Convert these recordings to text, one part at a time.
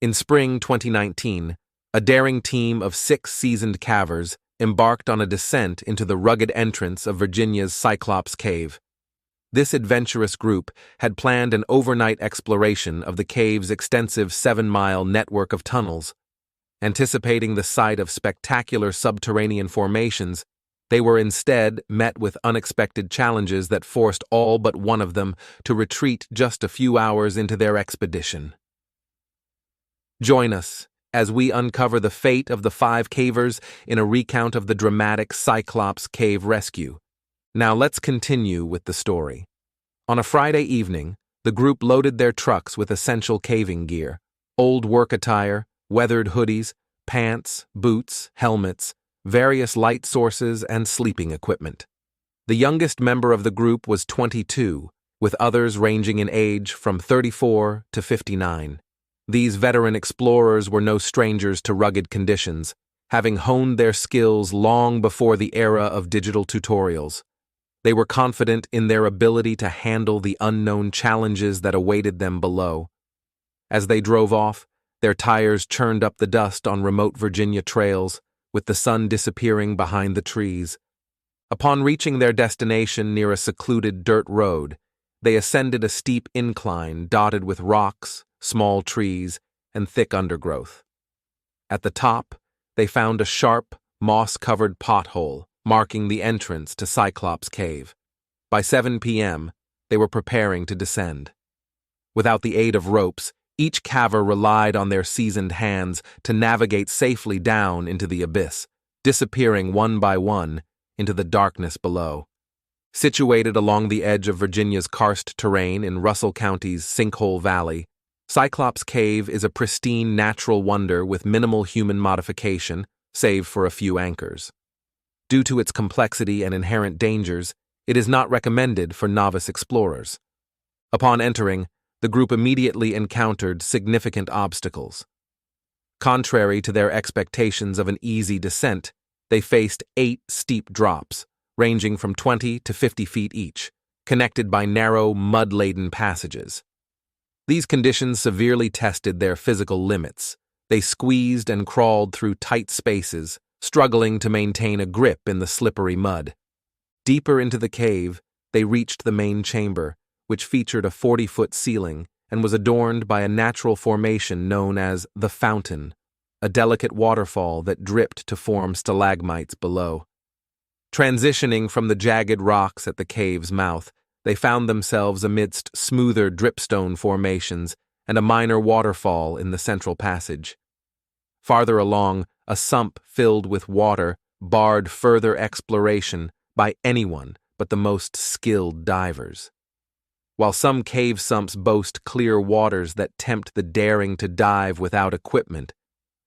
In spring 2019, a daring team of 6 seasoned cavers embarked on a descent into the rugged entrance of Virginia's Cyclops Cave. This adventurous group had planned an overnight exploration of the cave's extensive 7-mile network of tunnels. Anticipating the sight of spectacular subterranean formations, they were instead met with unexpected challenges that forced all but one of them to retreat just a few hours into their expedition. Join us as we uncover the fate of the 5 cavers in a recount of the dramatic Cyclops Cave rescue. Now let's continue with the story. On a Friday evening, the group loaded their trucks with essential caving gear: old work attire, weathered hoodies, pants, boots, helmets, various light sources, and sleeping equipment. The youngest member of the group was 22, with others ranging in age from 34 to 59. These veteran explorers were no strangers to rugged conditions, having honed their skills long before the era of digital tutorials. They were confident in their ability to handle the unknown challenges that awaited them below. As they drove off, their tires churned up the dust on remote Virginia trails, with the sun disappearing behind the trees. Upon reaching their destination near a secluded dirt road, they ascended a steep incline dotted with rocks, small trees, and thick undergrowth. At the top, they found a sharp, moss-covered pothole marking the entrance to Cyclops Cave. By 7 p.m., they were preparing to descend. Without the aid of ropes, each caver relied on their seasoned hands to navigate safely down into the abyss, disappearing one by one into the darkness below. Situated along the edge of Virginia's karst terrain in Russell County's Sinkhole Valley, Cyclops Cave is a pristine natural wonder with minimal human modification, save for a few anchors. Due to its complexity and inherent dangers, it is not recommended for novice explorers. Upon entering, the group immediately encountered significant obstacles. Contrary to their expectations of an easy descent, they faced 8 steep drops, ranging from 20 to 50 feet each, connected by narrow, mud-laden passages. These conditions severely tested their physical limits. They squeezed and crawled through tight spaces, struggling to maintain a grip in the slippery mud. Deeper into the cave, they reached the main chamber, which featured a 40-foot ceiling and was adorned by a natural formation known as the Fountain, a delicate waterfall that dripped to form stalagmites below. Transitioning from the jagged rocks at the cave's mouth, they found themselves amidst smoother dripstone formations and a minor waterfall in the central passage. Farther along, a sump filled with water barred further exploration by anyone but the most skilled divers. While some cave sumps boast clear waters that tempt the daring to dive without equipment,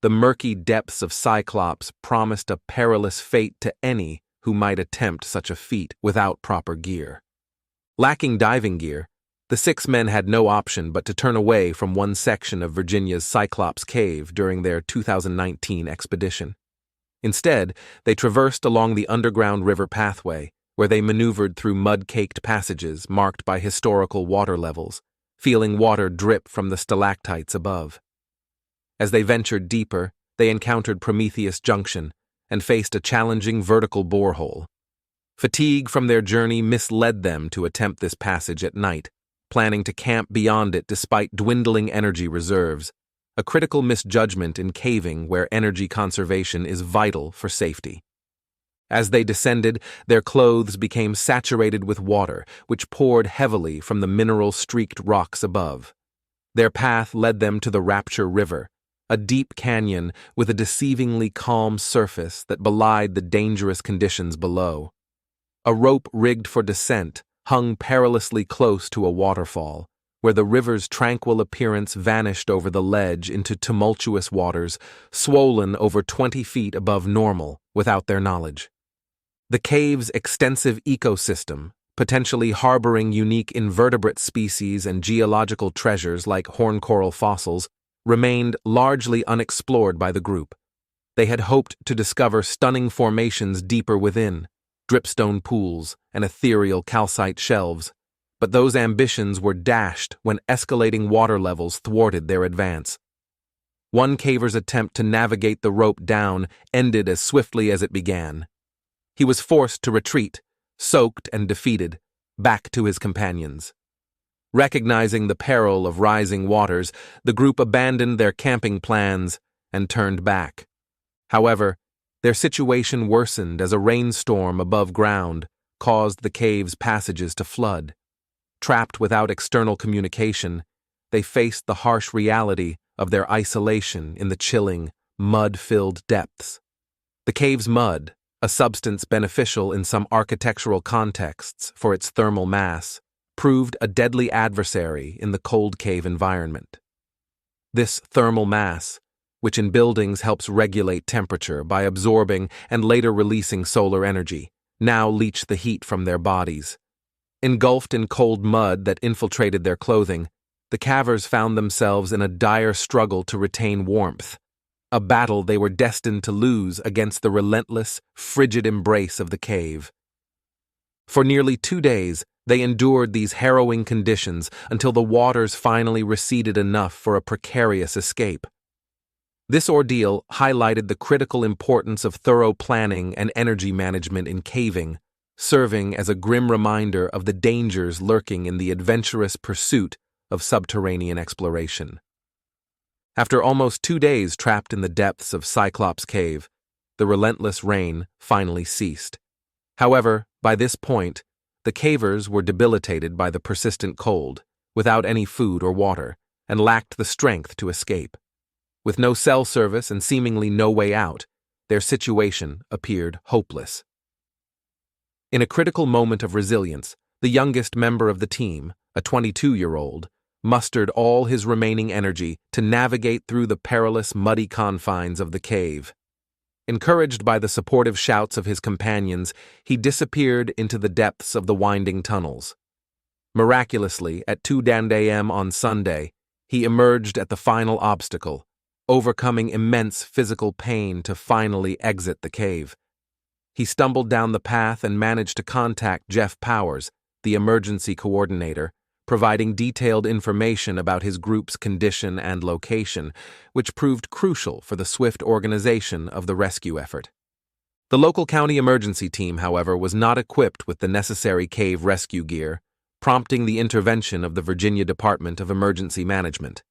the murky depths of Cyclops promised a perilous fate to any who might attempt such a feat without proper gear. Lacking diving gear, the 6 men had no option but to turn away from one section of Virginia's Cyclops Cave during their 2019 expedition. Instead, they traversed along the underground river pathway, where they maneuvered through mud-caked passages marked by historical water levels, feeling water drip from the stalactites above. As they ventured deeper, they encountered Prometheus Junction and faced a challenging vertical borehole. Fatigue from their journey misled them to attempt this passage at night, planning to camp beyond it despite dwindling energy reserves, a critical misjudgment in caving where energy conservation is vital for safety. As they descended, their clothes became saturated with water, which poured heavily from the mineral-streaked rocks above. Their path led them to the Rapture River, a deep canyon with a deceivingly calm surface that belied the dangerous conditions below. A rope rigged for descent hung perilously close to a waterfall, where the river's tranquil appearance vanished over the ledge into tumultuous waters, swollen over 20 feet above normal without their knowledge. The cave's extensive ecosystem, potentially harboring unique invertebrate species and geological treasures like horn coral fossils, remained largely unexplored by the group. They had hoped to discover stunning formations deeper within, dripstone pools and ethereal calcite shelves, but those ambitions were dashed when escalating water levels thwarted their advance. One caver's attempt to navigate the rope down ended as swiftly as it began. He was forced to retreat, soaked and defeated, back to his companions. Recognizing the peril of rising waters, the group abandoned their camping plans and turned back. However, their situation worsened as a rainstorm above ground caused the cave's passages to flood. Trapped without external communication, they faced the harsh reality of their isolation in the chilling, mud-filled depths. The cave's mud, a substance beneficial in some architectural contexts for its thermal mass, proved a deadly adversary in the cold cave environment. This thermal mass, which in buildings helps regulate temperature by absorbing and later releasing solar energy, now leached the heat from their bodies. Engulfed in cold mud that infiltrated their clothing, the cavers found themselves in a dire struggle to retain warmth, a battle they were destined to lose against the relentless, frigid embrace of the cave. For nearly 2 days, they endured these harrowing conditions until the waters finally receded enough for a precarious escape. This ordeal highlighted the critical importance of thorough planning and energy management in caving, serving as a grim reminder of the dangers lurking in the adventurous pursuit of subterranean exploration. After almost 2 days trapped in the depths of Cyclops Cave, the relentless rain finally ceased. However, by this point, the cavers were debilitated by the persistent cold, without any food or water, and lacked the strength to escape. With no cell service and seemingly no way out, their situation appeared hopeless. In a critical moment of resilience, the youngest member of the team, a 22-year-old, mustered all his remaining energy to navigate through the perilous, muddy confines of the cave. Encouraged by the supportive shouts of his companions, he disappeared into the depths of the winding tunnels. Miraculously, at 2 a.m. on Sunday, he emerged at the final obstacle, overcoming immense physical pain to finally exit the cave. He stumbled down the path and managed to contact Jeff Powers, the emergency coordinator, providing detailed information about his group's condition and location, which proved crucial for the swift organization of the rescue effort. The local county emergency team, however, was not equipped with the necessary cave rescue gear, prompting the intervention of the Virginia Department of Emergency Management.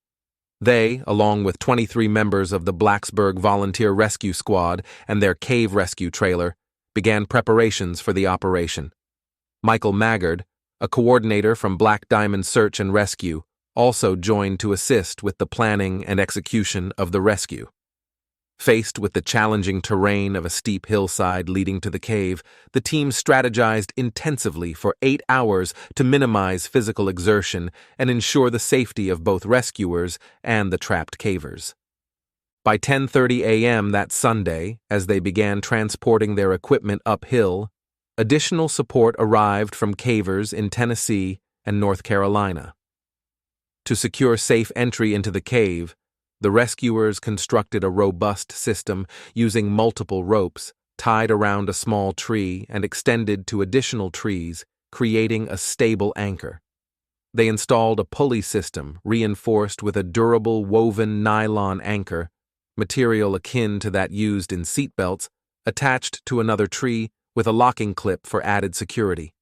They, along with 23 members of the Blacksburg Volunteer Rescue Squad and their cave rescue trailer, began preparations for the operation. Michael Maggard, a coordinator from Black Diamond Search and Rescue, also joined to assist with the planning and execution of the rescue. Faced with the challenging terrain of a steep hillside leading to the cave, the team strategized intensively for 8 hours to minimize physical exertion and ensure the safety of both rescuers and the trapped cavers. By 10:30 a.m. that Sunday, as they began transporting their equipment uphill, additional support arrived from cavers in Tennessee and North Carolina. To secure safe entry into the cave, the rescuers constructed a robust system using multiple ropes tied around a small tree and extended to additional trees, creating a stable anchor. They installed a pulley system reinforced with a durable woven nylon anchor, material akin to that used in seatbelts, attached to another tree with a locking clip for added security.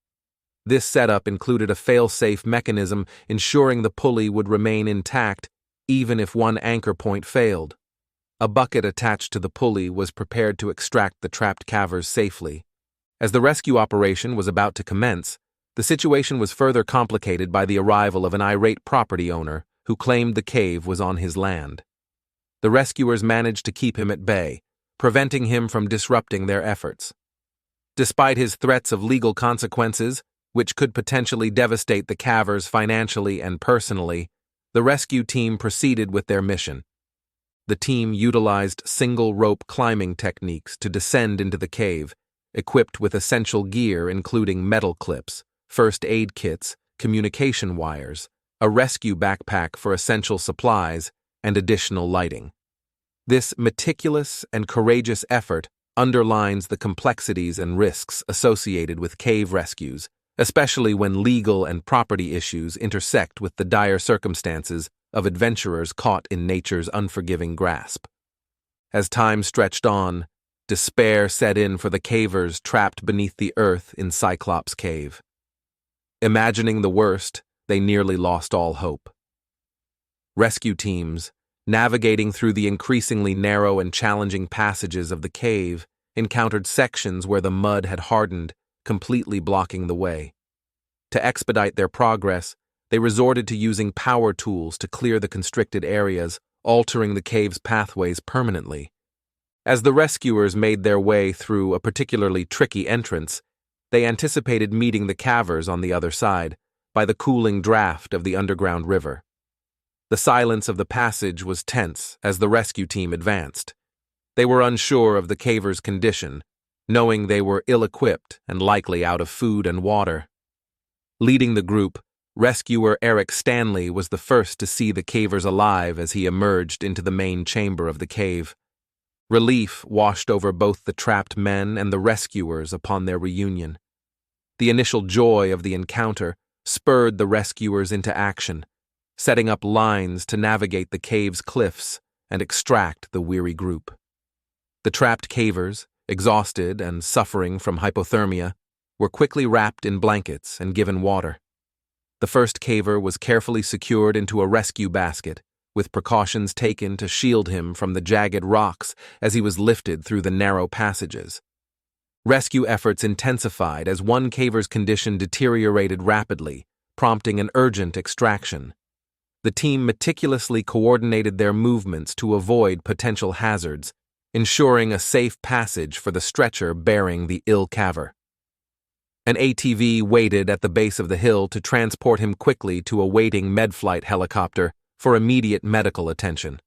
This setup included a fail-safe mechanism ensuring the pulley would remain intact even if one anchor point failed. A bucket attached to the pulley was prepared to extract the trapped cavers safely. As the rescue operation was about to commence, the situation was further complicated by the arrival of an irate property owner who claimed the cave was on his land. The rescuers managed to keep him at bay, preventing him from disrupting their efforts. Despite his threats of legal consequences, which could potentially devastate the cavers financially and personally, the rescue team proceeded with their mission. The team utilized single-rope climbing techniques to descend into the cave, equipped with essential gear including metal clips, first aid kits, communication wires, a rescue backpack for essential supplies, and additional lighting. This meticulous and courageous effort underlines the complexities and risks associated with cave rescues, especially when legal and property issues intersect with the dire circumstances of adventurers caught in nature's unforgiving grasp. As time stretched on, despair set in for the cavers trapped beneath the earth in Cyclops Cave. Imagining the worst, they nearly lost all hope. Rescue teams, navigating through the increasingly narrow and challenging passages of the cave, encountered sections where the mud had hardened, completely blocking the way. To expedite their progress, they resorted to using power tools to clear the constricted areas, altering the cave's pathways permanently. As the rescuers made their way through a particularly tricky entrance, they anticipated meeting the cavers on the other side, by the cooling draft of the underground river. The silence of the passage was tense as the rescue team advanced. They were unsure of the cavers' condition, knowing they were ill-equipped and likely out of food and water. Leading the group, rescuer Eric Stanley was the first to see the cavers alive as he emerged into the main chamber of the cave. Relief washed over both the trapped men and the rescuers upon their reunion. The initial joy of the encounter spurred the rescuers into action, setting up lines to navigate the cave's cliffs and extract the weary group. The trapped cavers, exhausted and suffering from hypothermia, were quickly wrapped in blankets and given water. The first caver was carefully secured into a rescue basket, with precautions taken to shield him from the jagged rocks as he was lifted through the narrow passages. Rescue efforts intensified as one caver's condition deteriorated rapidly, prompting an urgent extraction. The team meticulously coordinated their movements to avoid potential hazards, ensuring a safe passage for the stretcher bearing the ill caver. An ATV waited at the base of the hill to transport him quickly to a waiting MedFlight helicopter for immediate medical attention.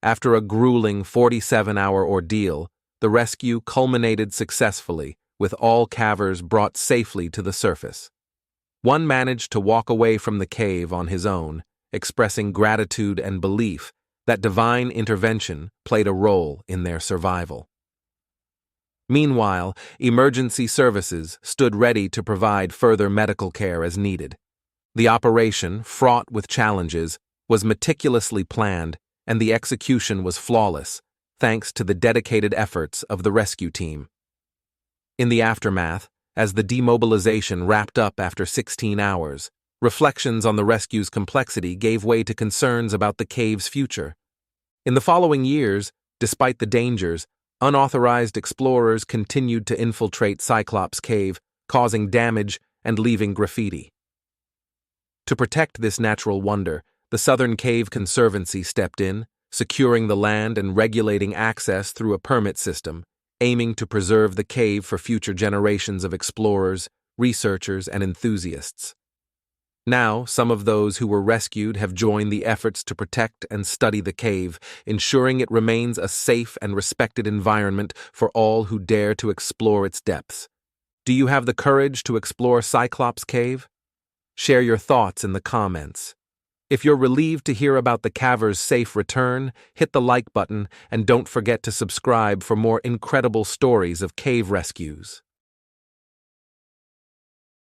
After a grueling 47-hour ordeal, the rescue culminated successfully, with all cavers brought safely to the surface. One managed to walk away from the cave on his own, expressing gratitude and belief that divine intervention played a role in their survival. Meanwhile, emergency services stood ready to provide further medical care as needed. The operation, fraught with challenges, was meticulously planned, and the execution was flawless, thanks to the dedicated efforts of the rescue team. In the aftermath, as the demobilization wrapped up after 16 hours, reflections on the rescue's complexity gave way to concerns about the cave's future. In the following years, despite the dangers, unauthorized explorers continued to infiltrate Cyclops Cave, causing damage and leaving graffiti. To protect this natural wonder, the Southern Cave Conservancy stepped in, securing the land and regulating access through a permit system, aiming to preserve the cave for future generations of explorers, researchers, and enthusiasts. Now, some of those who were rescued have joined the efforts to protect and study the cave, ensuring it remains a safe and respected environment for all who dare to explore its depths. Do you have the courage to explore Cyclops Cave? Share your thoughts in the comments. If you're relieved to hear about the caver's safe return, hit the like button and don't forget to subscribe for more incredible stories of cave rescues.